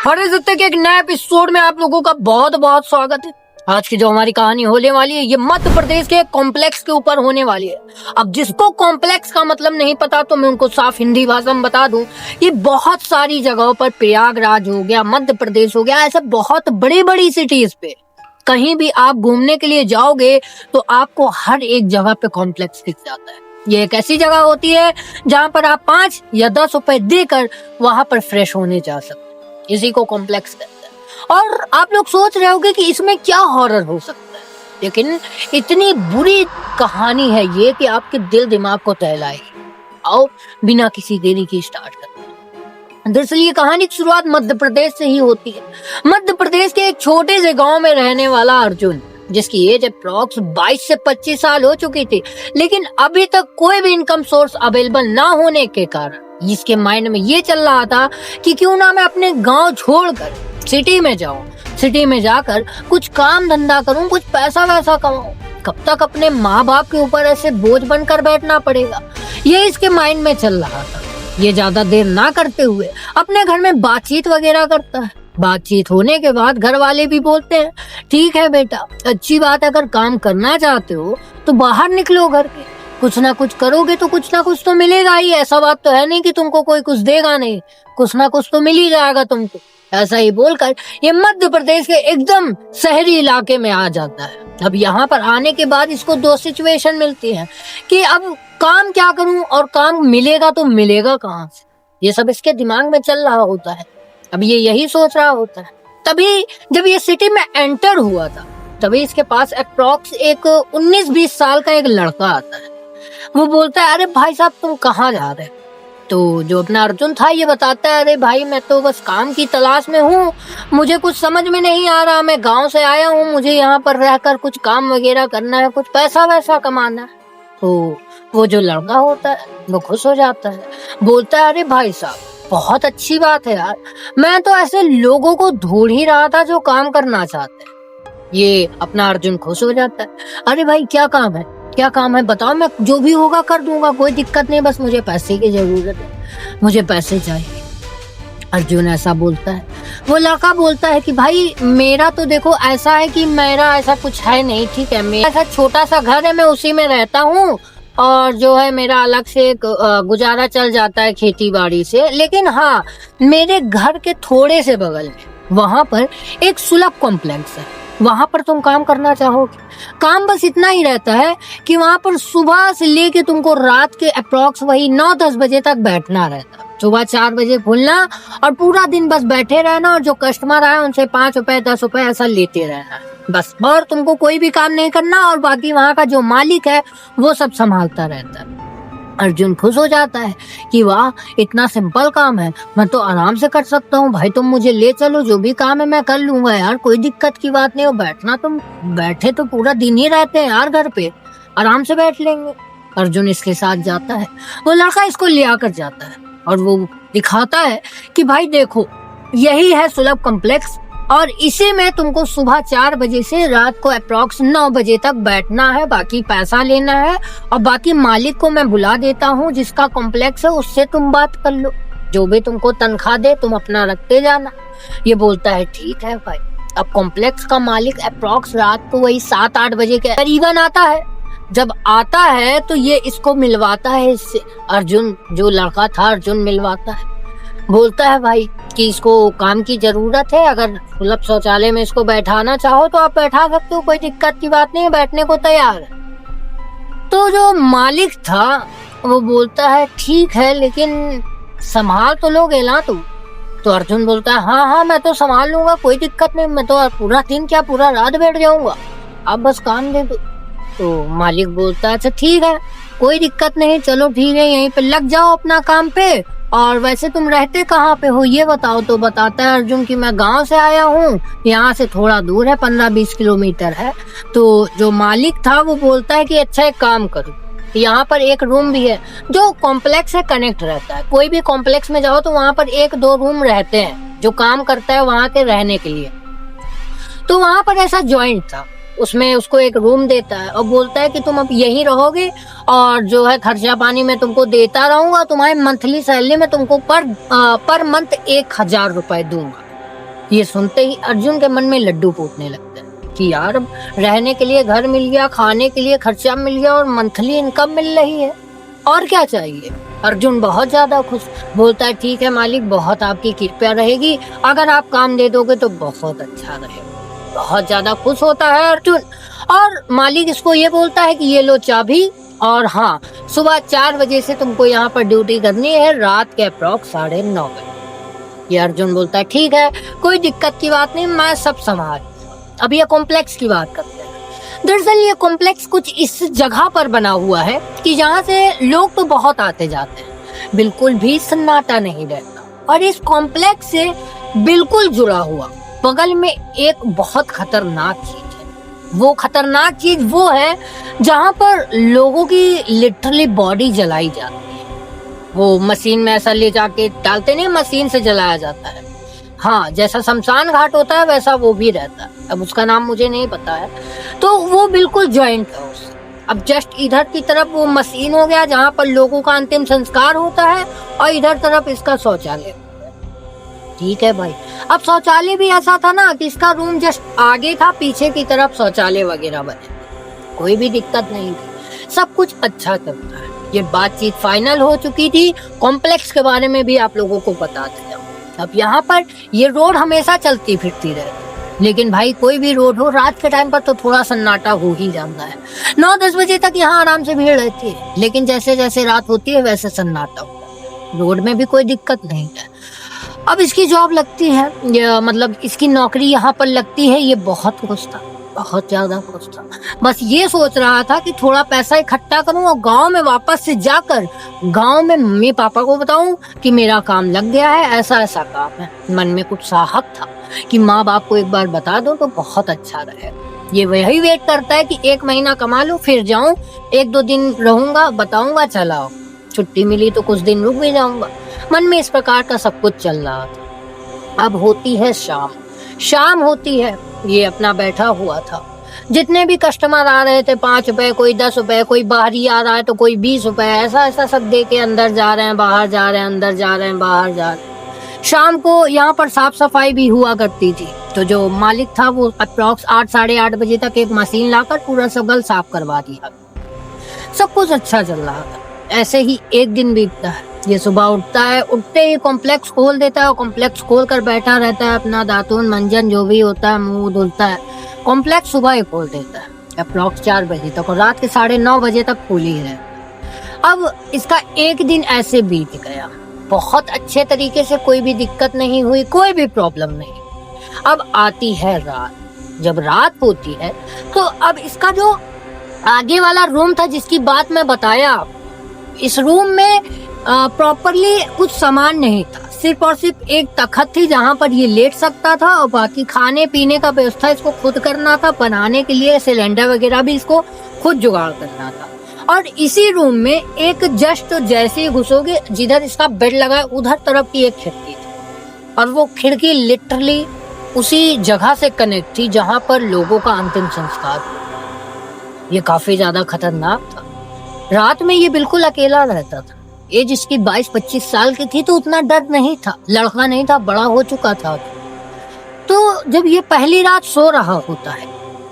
हरे सत्ते के एक नए एपिसोड में आप लोगों का बहुत बहुत स्वागत है। आज की जो हमारी कहानी होने वाली है ये मध्य प्रदेश के कॉम्प्लेक्स के ऊपर होने वाली है। अब जिसको कॉम्प्लेक्स का मतलब नहीं पता तो मैं उनको साफ हिंदी भाषा में बता दूं, ये बहुत सारी जगहों पर, प्रयागराज हो गया, मध्य प्रदेश हो गया, ऐसे बहुत बड़ी बड़ी सिटीज पे कहीं भी आप घूमने के लिए जाओगे तो आपको हर एक जगह पे कॉम्प्लेक्स दिख जाता है। ये एक ऐसी जगह होती है जहाँ पर आप 5 या 10 रुपए देकर वहां पर फ्रेश होने जा सकते हैं। इसी को कॉम्प्लेक्स कहते हैं। और आप लोग सोच रहे होंगे कि इसमें क्या हॉरर हो सकता है, लेकिन इतनी बुरी कहानी है ये कि आपके दिल दिमाग को दहलाएगी। आओ बिना किसी देरी की स्टार्ट करते हैं। दरअसल ये कहानी की शुरुआत मध्य प्रदेश से ही होती है। मध्य प्रदेश के एक छोटे से गांव में रहने वाला अर्जुन, जिसकी एज अप्रॉक्स 22 से 25 साल हो चुकी थी, लेकिन अभी तक कोई भी इनकम सोर्स अवेलेबल ना होने के कारण इसके माइंड में ये चल रहा था कि क्यों ना मैं अपने गांव छोड़कर सिटी में जाऊं, सिटी में जाकर कुछ काम धंधा करूं, कुछ पैसा वैसा कमाऊं। कब तक अपने माँ बाप के ऊपर ऐसे बोझ बनकर बैठना पड़ेगा, ये इसके माइंड में चल रहा था। ये ज्यादा देर ना करते हुए अपने घर में बातचीत वगैरह करता है। बातचीत होने के बाद घर वाले भी बोलते हैं, ठीक है बेटा, अच्छी बात है, अगर काम करना चाहते हो तो बाहर निकलो घर के, कुछ ना कुछ करोगे तो कुछ ना कुछ तो मिलेगा ही। ऐसा बात तो है नहीं कि तुमको कोई कुछ देगा नहीं, कुछ ना कुछ तो मिल ही जाएगा तुमको। ऐसा ही बोलकर ये मध्य प्रदेश के एकदम शहरी इलाके में आ जाता है। अब यहाँ पर आने के बाद इसको 2 सिचुएशन मिलती है कि अब काम क्या करूं और काम मिलेगा तो मिलेगा कहाँ से, ये सब इसके दिमाग में चल रहा होता है। अब ये यही सोच रहा होता है। तभी जब ये सिटी में एंटर हुआ था तभी इसके पास अप्रॉक्स एक 19-20 साल का एक लड़का आता है। वो बोलता है, अरे भाई साहब तुम कहाँ जा रहे हो? तो जो अपना अर्जुन था ये बताता है, अरे भाई मैं तो बस काम की तलाश में हूँ, मुझे कुछ समझ में नहीं आ रहा, मैं गांव से आया हूँ, मुझे यहाँ पर रहकर कुछ काम वगैरह करना है, कुछ पैसा वैसा कमाना है। तो वो जो लड़का होता है वो खुश हो जाता है, बोलता है, अरे भाई साहब बहुत अच्छी बात है यार, मैं तो ऐसे लोगों को ढूंढ ही रहा था जो काम करना चाहते हैं। ये अपना अर्जुन खुश हो जाता है, अरे भाई क्या काम है, क्या काम है बताओ, मैं जो भी होगा कर दूंगा, कोई दिक्कत नहीं, बस मुझे पैसे की जरूरत है, मुझे पैसे चाहिए। अर्जुन ऐसा बोलता है। वो लड़का बोलता है कि भाई मेरा तो देखो ऐसा है कि मेरा ऐसा कुछ है नहीं, ठीक है, मेरा ऐसा छोटा सा घर है, मैं उसी में रहता हूँ और जो है मेरा अलग से गुजारा चल जाता है खेती बाड़ी से। लेकिन हाँ, मेरे घर के थोड़े से बगल में वहां पर एक सुलभ कॉम्प्लेक्स है, वहां पर तुम काम करना चाहोगे। काम बस इतना ही रहता है कि वहां पर सुबह से लेके तुमको रात के अप्रॉक्स वही 9-10 बजे तक बैठना रहता है। सुबह 4 बजे खुलना और पूरा दिन बस बैठे रहना और जो कस्टमर आए उनसे 5 रुपए 10 रुपए ऐसा लेते रहना बस, और तुमको कोई भी काम नहीं करना और बाकी वहां का जो मालिक है वो सब संभालता रहता है। अर्जुन खुश हो जाता है कि वाह इतना सिंपल काम है, मैं तो आराम से कर सकता हूँ, भाई तुम मुझे ले चलो, जो भी काम है मैं कर लूंगा यार, कोई दिक्कत की बात नहीं हो, बैठना तुम बैठे तो पूरा दिन ही रहते हैं यार घर पे, आराम से बैठ लेंगे। अर्जुन इसके साथ जाता है। वो लड़का इसको ले आकर जाता है और वो दिखाता है कि भाई देखो यही है सुलभ कॉम्प्लेक्स और इसी में तुमको सुबह 4 बजे से रात को अप्रॉक्स 9 बजे तक बैठना है, बाकी पैसा लेना है और बाकी मालिक को मैं बुला देता हूँ जिसका कॉम्प्लेक्स है, उससे तुम बात कर लो, जो भी तुमको तनख्वाह दे तुम अपना रखते जाना। ये बोलता है ठीक है भाई। अब कॉम्प्लेक्स का मालिक अप्रॉक्स रात को वही 7-8 बजे के करीबन आता है। जब आता है तो ये इसको मिलवाता है इससे, अर्जुन जो लड़का था अर्जुन मिलवाता है, बोलता है भाई कि इसको काम की जरूरत है, अगर सुलभ शौचालय में इसको बैठाना चाहो तो आप बैठा सकते हो, कोई दिक्कत की बात नहीं है, बैठने को तैयार है। तो जो मालिक था वो बोलता है ठीक है, लेकिन संभाल तो लोगे ना तुम? तो अर्जुन बोलता है हाँ हाँ मैं तो संभाल लूंगा, कोई दिक्कत नहीं, मैं तो पूरा दिन क्या पूरा रात बैठ जाऊंगा, आप बस काम दे दो। तो मालिक बोलता है अच्छा ठीक है, कोई दिक्कत नहीं, चलो ठीक है, यहीं पे लग जाओ अपना काम पे। और वैसे तुम रहते कहाँ पे हो ये बताओ। तो बताता है अर्जुन कि मैं गांव से आया हूँ, यहाँ से थोड़ा दूर है, 15-20 किलोमीटर है। तो जो मालिक था वो बोलता है कि अच्छा एक काम करो, यहाँ पर एक रूम भी है जो कॉम्प्लेक्स से कनेक्ट रहता है, कोई भी कॉम्प्लेक्स में जाओ तो वहाँ पर 1-2 रूम रहते हैं जो काम करता है वहाँ के रहने के लिए। तो वहाँ पर ऐसा जॉइंट था, उसमें उसको एक रूम देता है और बोलता है कि तुम अब यहीं रहोगे और जो है खर्चा पानी मैं तुमको देता रहूंगा, तुम्हारी मंथली सैलरी में तुमको पर मंथ 1000 रुपए दूंगा। ये सुनते ही अर्जुन के मन में लड्डू फूटने लगते हैं कि यार अब रहने के लिए घर मिल गया, खाने के लिए खर्चा मिल गया और मंथली इनकम मिल रही है, और क्या चाहिए। अर्जुन बहुत ज्यादा खुश, बोलता है ठीक है मालिक, बहुत आपकी कृपया रहेगी, अगर आप काम दे दोगे तो बहुत अच्छा रहेगा। बहुत ज्यादा खुश होता है अर्जुन, और मालिक इसको ये बोलता है कि ये लो चाबी, और हाँ सुबह 4 बजे से तुमको यहाँ पर ड्यूटी करनी है, रात के अप्रॉक्स 9:30 बजे। ये अर्जुन बोलता है ठीक है, कोई दिक्कत की बात नहीं, मैं सब संभाल। अब ये कॉम्प्लेक्स की बात करते हैं। दरअसल ये कॉम्प्लेक्स कुछ इस जगह पर बना हुआ है कि जहाँ से लोग तो बहुत आते जाते हैं, बिल्कुल भी सन्नाटा नहीं रहता, और इस कॉम्प्लेक्स से बिल्कुल जुड़ा हुआ बगल में एक बहुत खतरनाक चीज है। वो खतरनाक चीज वो है जहाँ पर लोगों की लिटरली बॉडी जलाई जाती है। वो मशीन में ऐसा ले जाके डालते नहीं, मशीन से जलाया जाता है। हाँ, जैसा शमशान घाट होता है वैसा वो भी रहता है, अब उसका नाम मुझे नहीं पता है। तो वो बिल्कुल जॉइंट है उससे। अब जस्ट इधर की तरफ वो मशीन हो गया जहाँ पर लोगों का अंतिम संस्कार होता है, और इधर तरफ इसका शौचालय। ठीक है भाई, अब शौचालय भी ऐसा था ना कि इसका रूम जस्ट आगे था, पीछे की तरफ शौचालय वगैरह बने, कोई भी दिक्कत नहीं थी, सब कुछ अच्छा चलता है। ये बातचीत फाइनल हो चुकी थी, कॉम्प्लेक्स के बारे में भी आप लोगों को बता दिया। अब यहाँ पर ये रोड हमेशा चलती फिरती रहती, लेकिन भाई कोई भी रोड हो, रात के टाइम पर तो थोड़ा सन्नाटा हो ही जाता है। 9-10 बजे तक यहाँ आराम से भीड़ रहती है, लेकिन जैसे जैसे रात होती है वैसे सन्नाटा होता है। रोड में भी कोई दिक्कत नहीं है। अब इसकी जॉब लगती है, मतलब इसकी नौकरी यहाँ पर लगती है, ये बहुत खुश था, बहुत ज्यादा खुश था। बस ये सोच रहा था कि थोड़ा पैसा इकट्ठा करूं और गांव में वापस से जाकर गांव में मम्मी पापा को बताऊं कि मेरा काम लग गया है, ऐसा ऐसा काम है। मन में कुछ साहब था कि माँ बाप को एक बार बता दो तो बहुत अच्छा रहेगा। ये वही वेट करता है कि 1 महीना कमा लूं, फिर जाऊं, 1-2 दिन रहूंगा, बताऊंगा, चलाओ, छुट्टी मिली तो कुछ दिन रुक भी जाऊंगा। मन में इस प्रकार का सब कुछ चल रहा था। अब होती है शाम होती है, ये अपना बैठा हुआ था। जितने भी कस्टमर आ रहे थे, 5 रुपए, कोई 10 रुपए, कोई बाहरी आ रहा है तो कोई 20 रुपए, ऐसा ऐसा सब दे के अंदर जा रहे हैं, बाहर जा रहे हैं, अंदर जा रहे हैं, बाहर जा रहे हैं। शाम को यहाँ पर साफ सफाई भी हुआ करती थी, तो जो मालिक था वो अप्रॉक्स 8, 8:30 बजे तक एक मशीन लाकर पूरा सगल साफ करवा दिया। सब कुछ अच्छा चल रहा था। ऐसे ही एक दिन बीतता है। ये सुबह उठता है, उठते ही कॉम्प्लेक्स खोल देता है, और कॉम्प्लेक्स खोल कर बैठा रहता है, अपना दातुन मंजन जो भी होता है मुंह धुलता है। कॉम्प्लेक्स सुबह ही खोल देता है अप्रॉक्स 4 बजे तक, और रात के 9:30 बजे तक खुली है। अब इसका एक दिन ऐसे बीत गया, बहुत अच्छे तरीके से, कोई भी दिक्कत नहीं हुई, कोई भी प्रॉब्लम नहीं। अब आती है रात। जब रात होती है तो अब इसका जो आगे वाला रूम था जिसकी बात मैं बताया, इस रूम में प्रॉपरली कुछ सामान नहीं था, सिर्फ और सिर्फ एक तखत थी जहाँ पर ये लेट सकता था, और बाकी खाने पीने का व्यवस्था इसको खुद करना था। बनाने के लिए सिलेंडर वगैरह भी इसको खुद जुगाड़ करना था। और इसी रूम में एक जस्ट जैसे ही घुसोगे, जिधर इसका बेड लगा है उधर तरफ की एक खिड़की थी, और वो खिड़की लिटरली उसी जगह से कनेक्ट थी जहाँ पर लोगों का अंतिम संस्कार हुआ। ये काफी ज्यादा खतरनाक था। रात में ये बिल्कुल अकेला रहता था। एज इसकी 22-25 साल की थी, तो उतना डर नहीं था, लड़का नहीं था, बड़ा हो चुका था। तो जब ये पहली रात सो रहा होता है,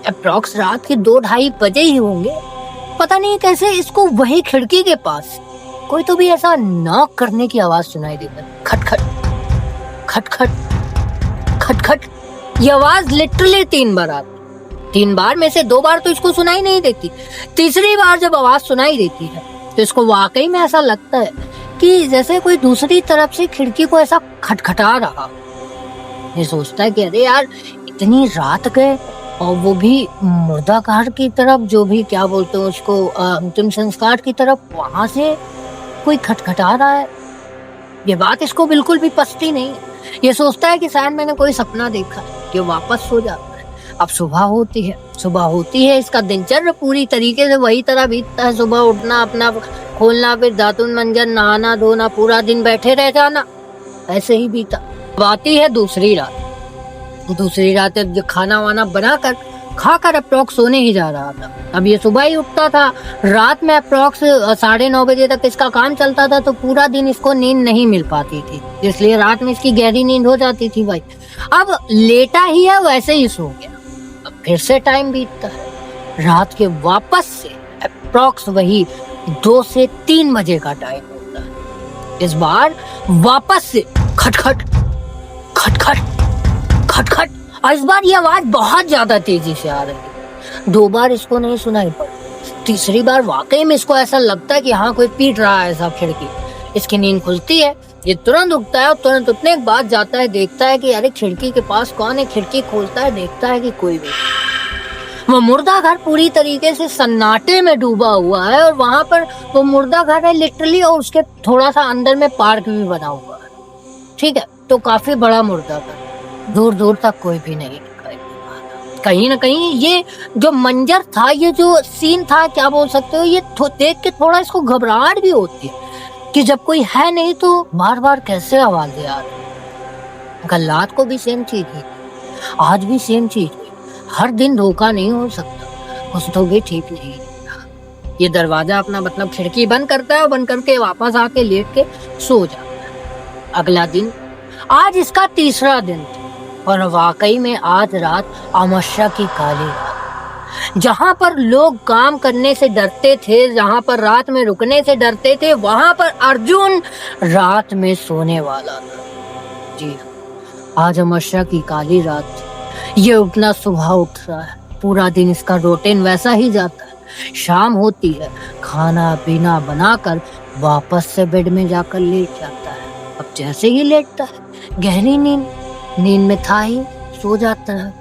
अप्रॉक्स रात के 2-2:30 बजे ही होंगे, पता नहीं कैसे इसको वही खिड़की के पास कोई तो भी ऐसा नॉक करने की आवाज सुनाई देता। खटखट खटखट खटखट। ये आवाज लिटरली 3 बार आती। 3 बार में से 2 बार तो इसको सुनाई नहीं देती। तीसरी बार जब आवाज सुनाई देती है तो इसको वाकई में ऐसा लगता है कि जैसे कोई दूसरी तरफ से खिड़की को ऐसा खटखटा रहा। ये सोचता है कि अरे यार, इतनी रात गए, और वो भी मुर्दाघाट की तरफ, जो भी क्या बोलते हैं उसको, अंतिम संस्कार की तरफ, वहां से कोई खटखटा रहा है। ये बात इसको बिल्कुल भी पचती नहीं। ये सोचता है कि शायद मैंने कोई सपना देखा। ये वापस सो जाता है। अब सुबह होती है, इसका दिनचर्या पूरी तरीके से वही तरह बीतता है। सुबह उठना, अपना खोलना, फिर दातुन मंजन, नहाना धोना, पूरा दिन बैठे रह जाना, ऐसे ही बीता। अब आती है दूसरी रात। जो खाना वाना बनाकर खाकर अप्रॉक्स सोने ही जा रहा था। अब ये सुबह ही उठता था, रात में अप्रॉक्स 9:30 बजे तक इसका काम चलता था, तो पूरा दिन इसको नींद नहीं मिल पाती थी, इसलिए रात में इसकी गहरी नींद हो जाती थी भाई। अब लेटा ही है वैसे ही सो गया। अब फिर से टाइम बीतता है, रात के वापस से अप्रॉक्स वही 2 से 3 बजे का टाइम होता है। इस बार वापस से खटखट खटखट खटखट, और इस बार ये आवाज बहुत ज्यादा तेजी से आ रही है। 2 बार इसको नहीं सुनाई पड़ी, तीसरी बार वाकई में इसको ऐसा लगता है कि हाँ कोई पीट रहा है ऐसा खिड़की। इसकी नींद खुलती है, ये तुरंत उठता है और तुरंत उठने के बाद जाता है, देखता है कि अरे खिड़की के पास कौन है। खिड़की खोलता है, देखता है कि कोई भी। वो मुर्दा घर पूरी तरीके से सन्नाटे में डूबा हुआ है, और वहां पर वो मुर्दा घर है लिटरली, और उसके थोड़ा सा अंदर में पार्क भी बना हुआ है। ठीक है, तो काफी बड़ा मुर्दा घर, दूर दूर तक कोई भी नहीं दिखाई दे रहा। कहीं ना कहीं ये जो मंजर था, ये जो सीन था, क्या बोल सकते हो, ये देख के थोड़ा इसको घबराहट भी होती है कि जब कोई है नहीं तो बार बार कैसे आवाजें आ रही। कल रात को भी सेम चीज हुई, आज भी सेम चीज हुई। हर दिन धोखा नहीं हो सकता, कुछ तो भी ठीक नहीं। ये दरवाजा अपना मतलब खिड़की बंद करता है और बंद करके वापस आके लेट के सो जाता है। अगला दिन, आज इसका तीसरा दिन था, और वाकई में आज रात अमावस्या की काली रात। जहां पर लोग काम करने से डरते थे, जहां पर रात में रुकने से डरते थे, वहां पर अर्जुन रात में सोने वाला था। जी, आज अमावस्या की काली रात थी। ये उठना सुबह उठ रहा है, पूरा दिन इसका रूटीन वैसा ही जाता है। शाम होती है, खाना पीना बनाकर वापस से बेड में जाकर लेट जाता है। अब जैसे ही लेटता है, गहरी नींद में था ही, सो जाता है।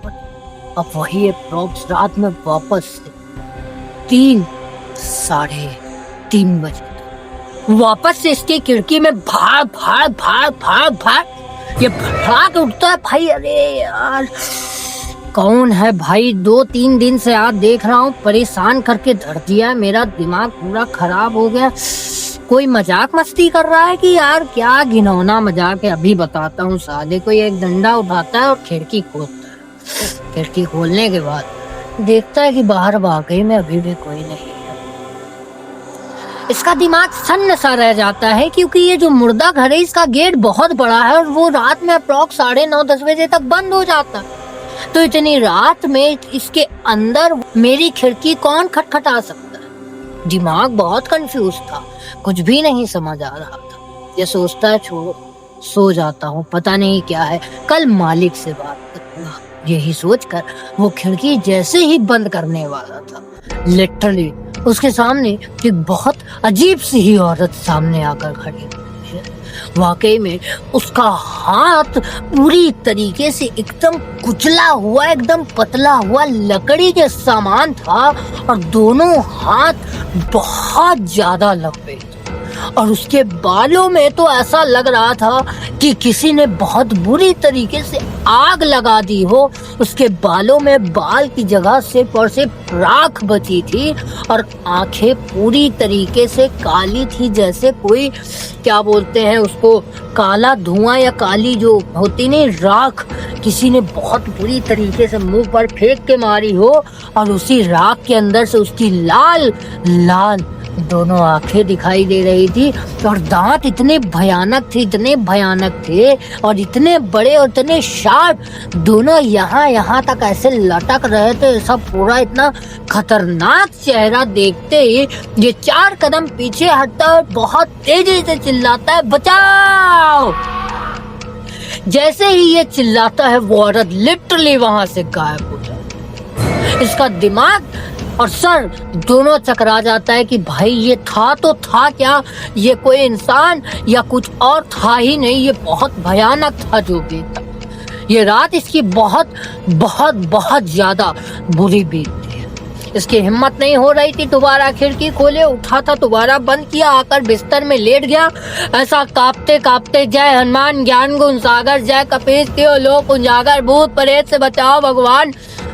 अब वही अप्रॉक्स रात में वापस से 3 साढ़े 3 बजे वापस से इसकी खिड़की में भाग भाग भाग भाग भाग ये भड़ाक उठता है। भाई अरे यार कौन है भाई, 2-3 दिन से आज देख रहा हूँ, परेशान करके धर दिया, मेरा दिमाग पूरा खराब हो गया। कोई मजाक मस्ती कर रहा है कि यार क्या घिनौना मजाक है, अभी बताता हूँ। साले को एक डंडा उठाता है और खिड़की खोलता है। खिड़की खोलने के बाद देखता है कि बाहर वाकई में अभी भी कोई नहीं है। इसका दिमाग सन्न सा रह जाता है, क्योंकि ये जो मुर्दा घर है इसका गेट बहुत बड़ा है और वो रात में अप्रॉक्स 9:30-10 बजे तक बंद हो जाता है। तो इतनी रात में इसके अंदर मेरी खिड़की कौन खटखटा सकता है। दिमाग बहुत कंफ्यूज था, कुछ भी नहीं समझ आ रहा था। ये सोचता है छोड़ो, सो जाता हूँ, पता नहीं क्या है, कल मालिक से बात करूंगा। यही सोचकर वो खिड़की जैसे ही बंद करने वाला था, लिटरली उसके सामने एक बहुत अजीब सी ही औरत सामने आकर खड़ी है। वाकई में उसका हाथ पूरी तरीके से एकदम कुचला हुआ, एकदम पतला हुआ लकड़ी के समान था, और दोनों हाथ बहुत ज्यादा लंबे थे। और उसके बालों में तो ऐसा लग रहा था कि किसी ने बहुत बुरी तरीके से आग लगा दी हो। उसके बालों में बाल की जगह सिर्फ और सिर्फ राख बची थी, और आंखें पूरी तरीके से काली थी, जैसे कोई क्या बोलते हैं उसको, काला धुआं या काली जो होती नहीं राख, किसी ने बहुत बुरी तरीके से मुंह पर फेंक के मारी हो, और उसी राख के अंदर से उसकी लाल लाल दोनों आंखें दिखाई दे रही थी। और दांत इतने भयानक थे, इतने भयानक थे, और इतने बड़े और इतने शार्प, दोनों यहाँ तक ऐसे लटक रहे थे। सब पूरा इतना खतरनाक चेहरा देखते ही ये 4 कदम पीछे हटता है और बहुत तेजी से चिल्लाता है, बचाओ। जैसे ही ये चिल्लाता है, वो औरत लिटरली वहां से गायब हो जाती है। इसका दिमाग और सर दोनों चकरा जाता है कि भाई ये था तो था क्या, ये कोई इंसान या कुछ और था ही नहीं, ये बहुत भयानक था जो भी था। ये रात इसकी बहुत बहुत बहुत ज्यादा बुरी बीती है। इसकी हिम्मत नहीं हो रही थी दोबारा खिड़की खोले, उठा था दोबारा बंद किया, आकर बिस्तर में लेट गया। ऐसा कांपते कांपते, जय हनुमान ज्ञान गुण सागर, जय कपीस तियो लोक उजागर, भूत प्रेत से बचाओ भगवान।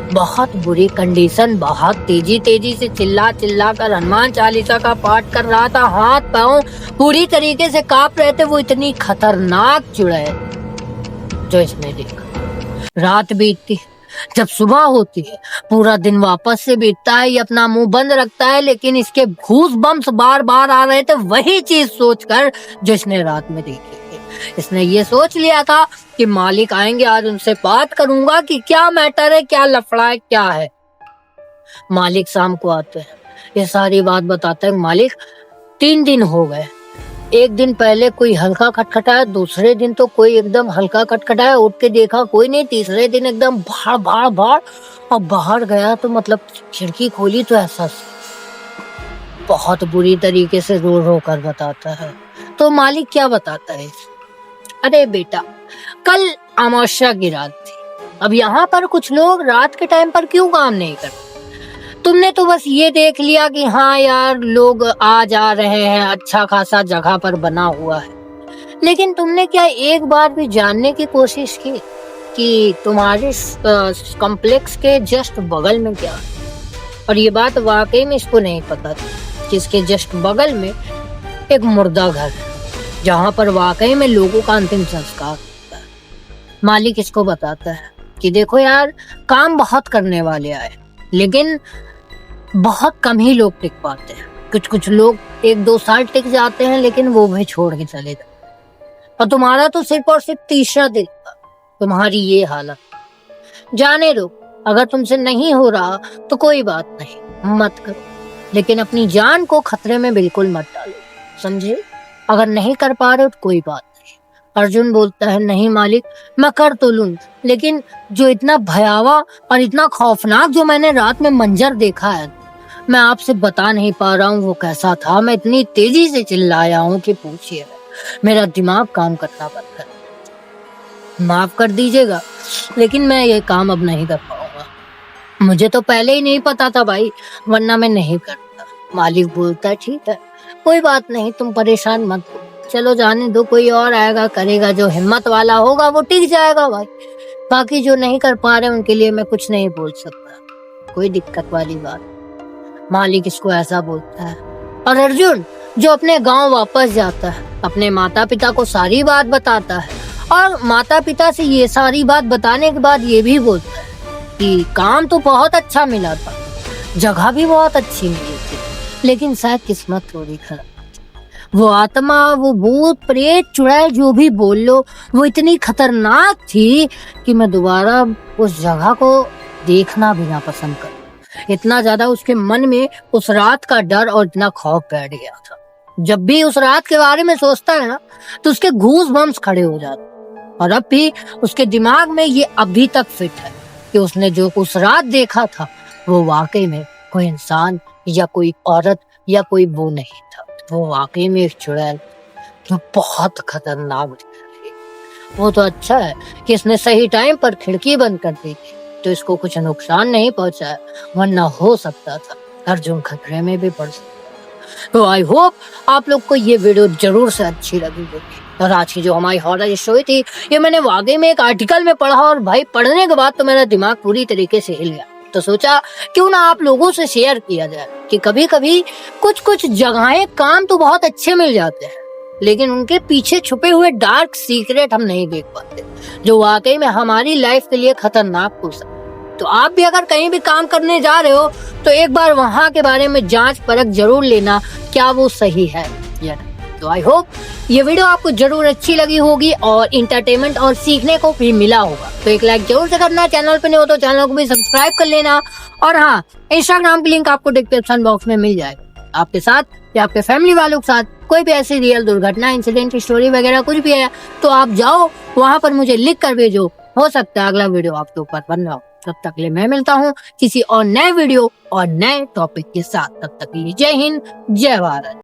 बहुत बुरी कंडीशन, बहुत तेजी से चिल्ला कर हनुमान चालीसा का पाठ कर रहा था। हाथ पांव पूरी तरीके से कांप रहे थे। वो इतनी खतरनाक चुड़ैल जो इसने देखा। रात बीतती, जब सुबह होती है पूरा दिन वापस से बीतता है, ये अपना मुंह बंद रखता है, लेकिन इसके घूस बम्स बार बार आ रहे थे वही चीज सोचकर जो इसने रात में देखी थी। इसने ये सोच लिया था कि मालिक आएंगे, आज उनसे बात करूंगा कि क्या मैटर है, क्या लफड़ा है, क्या है। मालिक शाम को आते हैं, ये सारी बात बताते हैं। मालिक 3 दिन हो गए, एक दिन पहले कोई हल्का खटखटाया, दूसरे दिन तो कोई एकदम हल्का खटखटाया, उठ के देखा कोई नहीं, तीसरे दिन एकदम भाड़ भाड़ भाड़। और बाहर गया तो मतलब खिड़की खोली तो ऐसा बहुत बुरी तरीके से रो रो कर बताता है। तो मालिक क्या बताता है? अरे बेटा, कल अमावस्या की रात थी। अब यहाँ पर कुछ लोग रात के टाइम पर क्यों काम नहीं करते? तुमने तो बस ये देख लिया कि हाँ यार लोग आ जा रहे हैं, अच्छा खासा जगह पर बना हुआ है, लेकिन तुमने क्या एक बार भी जानने की कोशिश की कि तुम्हारे कॉम्प्लेक्स के जस्ट बगल में क्या है? और ये बात वाकई में इसको नहीं पता थी कि इसके जस्ट बगल में एक मुर्दा घर है, जहाँ पर वाकई में लोगों का अंतिम संस्कार होता है। मालिक इसको बताता है कि देखो यार, काम बहुत करने वाले आए, लेकिन बहुत कम ही लोग टिक पाते हैं। कुछ लोग 1-2 साल टिक जाते हैं, लेकिन वो भी छोड़ के चले जाते। और तुम्हारा तो सिर्फ और सिर्फ तीसरा दिन था, तुम्हारी ये हालत। जाने दो, अगर तुमसे नहीं हो रहा तो कोई बात नहीं, मत करो, लेकिन अपनी जान को खतरे में बिल्कुल मत डालो, समझे? अगर नहीं कर पा रहे हो तो कोई बात नहीं। अर्जुन बोलता है, नहीं मालिक, मैं कर तो लूं, लेकिन जो इतना भयावह और इतना खौफनाक जो मैंने रात में मंजर देखा है, मैं आपसे बता नहीं पा रहा हूँ वो कैसा था। मैं इतनी तेजी से चिल्लाया हूँ कि पूछिए, मेरा दिमाग काम करना बंद कर। माफ कर दीजिएगा, लेकिन मैं ये काम अब नहीं कर पाऊंगा। मुझे तो पहले ही नहीं पता था भाई, वरना मैं नहीं करता। मालिक बोलता है, ठीक है कोई बात नहीं, तुम परेशान मत हो, चलो जाने दो, कोई और आएगा करेगा, जो हिम्मत वाला होगा वो टिक जाएगा भाई। बाकी जो नहीं कर पा रहे उनके लिए मैं कुछ नहीं बोल सकता, कोई दिक्कत वाली बात। मालिक इसको ऐसा बोलता है। और अर्जुन जो अपने गांव वापस जाता है, अपने माता पिता को सारी बात बताता है, और माता पिता से ये सारी बात बताने के बाद ये भी बोलता है कि काम तो बहुत अच्छा मिला था, जगह भी बहुत अच्छी मिली थी, लेकिन शायद किस्मत थोड़ी खराब। वो आत्मा, वो भूत प्रेत चुड़ैल जो भी बोल लो, वो इतनी खतरनाक थी कि मैं दोबारा उस जगह को देखना भी ना पसंद करूं। इतना ज्यादा उसके मन में उस रात का डर और इतना खौफ बैठ गया था। जब भी उस रात के बारे में सोचता है ना, तो उसके घूस बम्स खड़े हो जाते। और अब भी उसके दिमाग में ये अभी तक फिट है कि उसने जो उस रात देखा था वो वाकई में कोई इंसान या कोई औरत या कोई वो नहीं था, वो वाकई में एक चुड़ैल जो बहुत खतरनाक दिख रही। वो तो अच्छा है कि इसने सही टाइम पर खिड़की बंद कर दी थी, तो इसको कुछ नुकसान नहीं पहुंचा, वरना हो सकता था अर्जुन खतरे में भी पड़ सकता। तो आई होप आप लोग को ये वीडियो जरूर से अच्छी लगी होगी। और आज की जो हमारी हॉरर स्टोरी थी, ये मैंने वाकई में एक आर्टिकल में पढ़ा, और भाई पढ़ने के बाद तो मेरा दिमाग पूरी तरीके से हिल गया। तो सोचा क्यों ना आप लोगों से शेयर किया जाए कि कभी कभी कुछ जगहें काम तो बहुत अच्छे मिल जाते हैं, लेकिन उनके पीछे छुपे हुए डार्क सीक्रेट हम नहीं देख पाते, जो वाकई में हमारी लाइफ के लिए खतरनाक हो सकते। तो आप भी अगर कहीं भी काम करने जा रहे हो तो एक बार वहां के बारे में जांच परख जरूर लेना, क्या वो सही है या नहीं। तो आई होप ये वीडियो आपको जरूर अच्छी लगी होगी और इंटरटेनमेंट और सीखने को भी मिला होगा। तो एक लाइक जरूर से करना, चैनल पे नहीं हो तो चैनल को भी सब्सक्राइब कर लेना। और हाँ, इंस्टाग्राम की लिंक आपको डिस्क्रिप्शन बॉक्स में मिल जाएगा। आपके साथ या आपके फैमिली वालों के साथ कोई भी ऐसी रियल दुर्घटना, इंसिडेंट, स्टोरी वगैरह कुछ भी है तो आप जाओ वहां पर मुझे लिख कर भेजो, हो सकता है अगला वीडियो आपके ऊपर बन रहा हो। तब तक के लिए मैं मिलता हूँ किसी और नए वीडियो और नए टॉपिक के साथ। तब तक के लिए जय हिंद, जय भारत।